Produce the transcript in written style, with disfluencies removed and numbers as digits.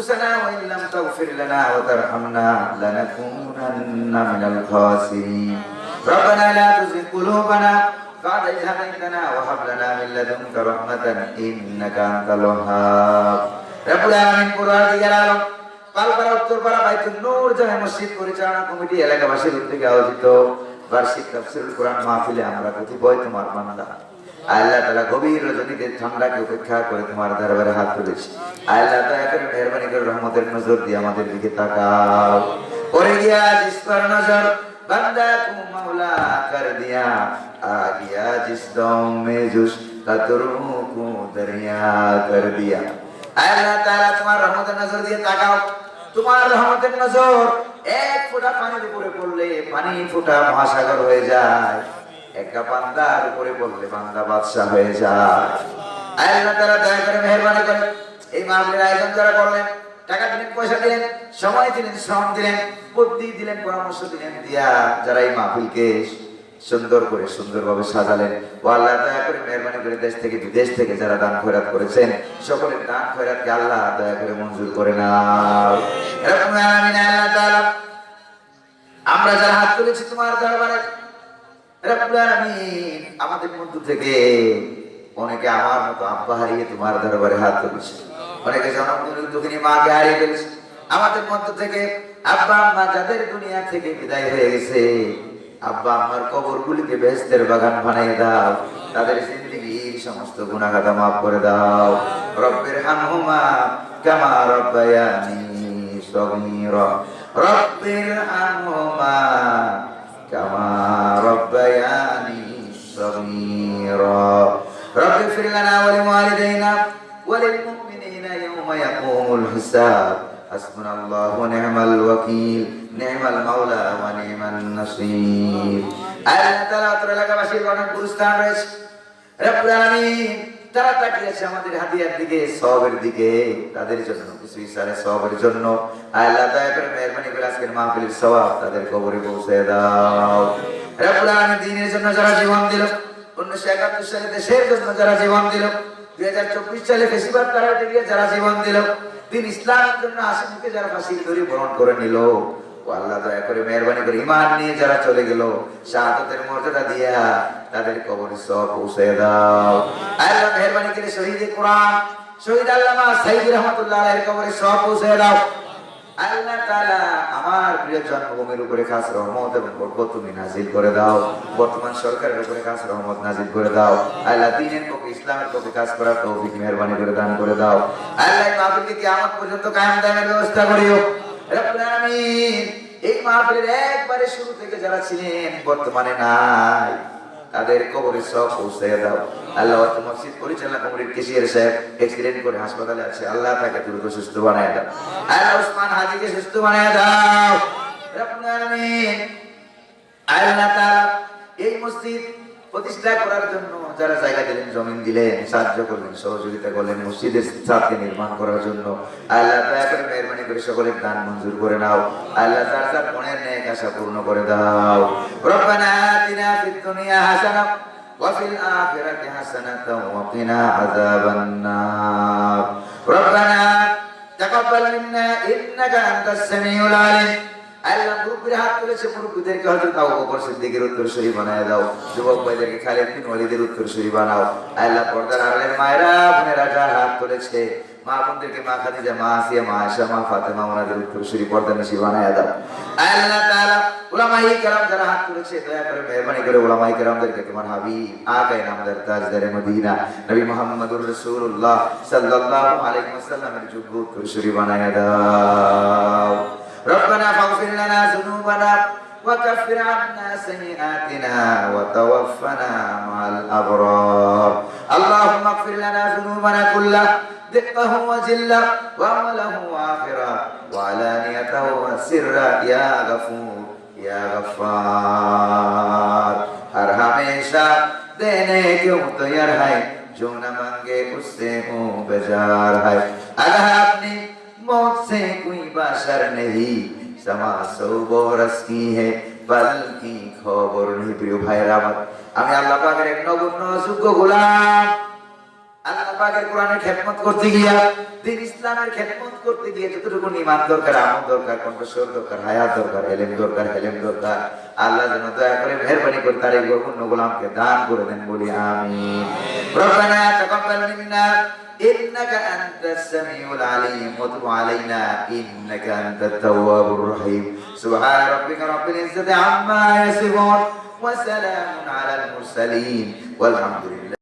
أنفسنا وإن لم تغفر لنا وترحمنا لنكونن من الخاسرين ربنا لا تزغ قلوبنا بعد إذ هديتنا وهب لنا من لدنك رحمة إنك أنت الوهاب رب العالمين পরওয়ারদিগার আলম পালপাড়া উত্তরপাড়া বাইতুল নূর জামে মসজিদ পরিচালনা কমিটি এলাকাবাসীর উদ্যোগে আয়োজিত বার্ষিক তাফসীরুল কোরআন মাহফিলে আমরা কতিপয় তোমার বান্দা আল্লাহ তাআলা গভীর রজনীতে ঠান্ডাকে উপেক্ষা করে তোমার দরবারে হাত তুলেছি আল্লাহ দয়া করে মেহেরবানি করে রহমতের নজর দিয়ে আমাদের দিকে তাকাও পড়ে গিয়া জিস पर नजर बंदा को मौला कर दिया आ गया जिस दौम में जुस कतरों को दरिया कर दिया আল্লাহ তাআলা তোমার রহমতের নজর দিয়ে তাকাও তোমার রহমতের নজর এক ফোঁটা পানির উপরে পড়লে পানি ফোঁটা মহাসাগর হয়ে যায় একটা বান্দার উপরে পড়লে বান্দা বাদশা হয়ে যায় আল্লাহ তাআলা দয়া করে মেহেরবানি করে এই মাহফিলের আয়োজন যারা করলেন টাকা দিলেন পয়সা দিলেন সময় দিলেন শ্রম দিলেন বুদ্ধি দিলেন পরামর্শ দিলেন দিয়া যারা এই মাহফিলকে সুন্দর করে সুন্দরভাবে সাজালেন ও আল্লাহ দয়া করে মেহেরবানি করে দেশ থেকে বিদেশ থেকে যারা দান খয়রাত করেছেন সকলের দান খয়রাতকে আল্লাহ দয়া করে মঞ্জুর করে নাও এরকম আমিন আল্লাহ তাআলা আমরা যারা হাত তুলেছি তোমার দরবারে রব্বুল আলামিন আমাদের মধ্য থেকে অনেকে আমার মতো আব্বা হারিয়ে তোমার দরবারে হাত তুলেছে অনেকে জনমদিনের দুঃখিনী মাকে হারিয়ে ফেলেছে আমাদের মধ্য থেকে আব্বা আম্মা যাদের দুনিয়া থেকে বিদায় হয়ে গেছে আব্বা আম্মার কবরগুলিকে বেহেশতের বাগান বানিয়ে দাও তাদের জিন্দেগীর সমস্ত গুনাহ খাতা মাফ করে দাও রব্বির হামহুমা কামা রব্বায়ানি সগীরা রব্বির হামহুমা কামা রব্বায়ানি সগীরা রব্বিগফির লানা ওয়া লিওয়ালিদাইনা ওয়া লিল মুমিনিনা ইয়াওমা ইয়াকুমুল হিসাব হাসবুনাল্লাহু ওয়া নি'মাল ওয়াকিল নি'মাল মাওলা ওয়া নি'মান নাসীর আল্লাহ তাআলা তোর এলাকাবাসীর অনেক গুরুস্থান রয়েছে রব্বুল আলামিন তারা তাকিয়েছে আমাদের হাদিয়ার দিকে সওয়াবের দিকে তাদের জন্য কিছু ইশারা সওয়াবের জন্য আল্লাহ দয়া করে মেহেরবানি করে আজকের মাহফিলের সওয়াব তাদের কবরে পৌঁছে দাও রব্বুল আলামিন দ্বীনের জন্য যারা জীবন দিল 1971 সালে দেশের জন্য যারা জীবন দিল 2024 সালে ফেসিবাদ তাড়াতে গিয়ে যারা জীবন দিল দিন ইসলামের জন্য আশিমুখে যারা ফাঁসির দড়ি বরণ করে নিল ও আল্লাহ দয়া করে মেহেরবানি করে ঈমান নিয়ে যারা চলে গেল শাহাদাতের মর্যাদা দিয়া তাদের কবরে সওয়াব পৌঁছে দাও আল্লাহ মেহেরবানি করে শহীদ কোরআন শহীদ আল্লামা সাইয়্যিদ রহমাতুল্লাহ আলাইহির কবরে সওয়াব পৌঁছে দাও আল্লাহ তাআলা আমার প্রিয় জন্মভূমির উপরে খাস রহমত এবং বরকত তুমি নাযিল করে দাও বর্তমান সরকারের উপরে খাস রহমত নাযিল করে দাও আল্লাহ দ্বীনের পক্ষে ইসলামের পক্ষে কাজ করার তৌফিক মেহেরবানি করে দান করে দাও আল্লাহ এই মাহফিলকে কিয়ামত পর্যন্ত কায়েম দায়েমের ব্যবস্থা করিও রব্বুল আলামিন এই মাহফিলের একবারে শুরু থেকে যারা ছিলেন বর্তমানে নাই তাদের কবরে সওয়াব পৌঁছে দাও আল্লাহ মসজিদ পরিচালনা কমিটির কেশিয়ার সাহেব অ্যাক্সিডেন্ট করে হাসপাতালে আছে আল্লাহ তাকে দ্রুত সুস্থ বানায় দাও আল্লাহ ওসমান হাজীকে সুস্থ বানায় দাও রব্বুল আলামিন আল্লাহ তাআলা এই মসজিদ প্রতিষ্ঠা করার জন্য যারা জায়গা দিলেন জমিন দিলেন সাহায্য করলেন সহযোগিতা করলেন মসজিদের ছাদকে নির্মাণ করার জন্য আল্লাহ দয়া করে মেহেরবানি করে সকলের দান মঞ্জুর করে নাও আল্লাহ যার যার মনের নেক আশা পূর্ণ করে দাও রব্বানা আতিনা ফিদ দুনিয়া হাসানাহ ওয়া ফিল আখিরাতি হাসানাতাও ওয়া কিনা আযাবান নার রব্বানা তাকাব্বাল মিন্না ইন্নাকা আনতাস সামিউল আলিম আল্লাহ মুরব্বির হাত তুলেছে মুরব্বিদেরকে হযরত আবু বকর সিদ্দিকের উত্তরসূরি বানায় দাও যুবক ভাইদেরকে খালিদ বিন ওয়ালিদের উত্তরসূরি বানাও আল্লাহ পর্দার আড়ালের মায়েরা বোনেরা যারা হাত তুলেছে মা বোনদেরকে মা খাদিজা মা আসিয়া মা আয়েশা মা ফাতেমা ওনাদের উত্তরসূরি পর্দানিশী বানায় দাও আল্লাহ তাআলা উলামায়ে কেরাম যারা হাত তুলেছে দয়া করে মেহেরবানি করে উলামায়ে কেরামদেরকে তোমার হাবিব আকায়ে নামদার তাজদারে মদিনা নবী মুহাম্মদুর রাসূলুল্লাহ সাল্লাল্লাহু আলাইহি ওয়াসাল্লামের যোগ্য উত্তরসূরি বানায় দাও ربنا فاغفر لنا ذنوبنا وكفر عنا سيئاتنا وتوفنا مع الأبرار اللهم اغفر لنا ذنوبنا كلها دقه وجله وعمله وآخره وعلانيته وسره يا غفور يا غفار हर हमेशा देने क्यों तैयार है जो न मांगे उससे मुंह बेजार है अगर आपने मौत से कोई बाशर नहीं समा सौ बरस की है बल्कि खबर नहीं प्रिय भाई रामत আমি আল্লাহ পাকের এক নগণ্য যোগ্য গোলাম আল্লাহ পাকের কোরআনের খেদমত করতে গিয়া, দ্বীন ইসলামের খেদমত করতে গিয়ে যতটুকু ঈমান দরকার, আমল দরকার, কণ্ঠস্বর দরকার, হায়াত দরকার, ইলম দরকার, হেলেম দরকার, আল্লাহ যেন দয়া করে মেহেরবানি করে তার এই গণ্য গোলামকে দান করে দেন, বলি আমিন। রব্বানা তাকাব্বাল মিন্না ইন্নাকা আনতাস সামিউল আলিম ওয়া তুব আলাইনা ইন্নাকা আনতাত তাওয়াবুর রহিম। সুবহান রাব্বিকা রাব্বিল ইজ্জাতি আম্মা ইয়াসিফুন ওয়া সালামুন আলাল মুরসালিন ওয়াল হামদুলিল্লাহ।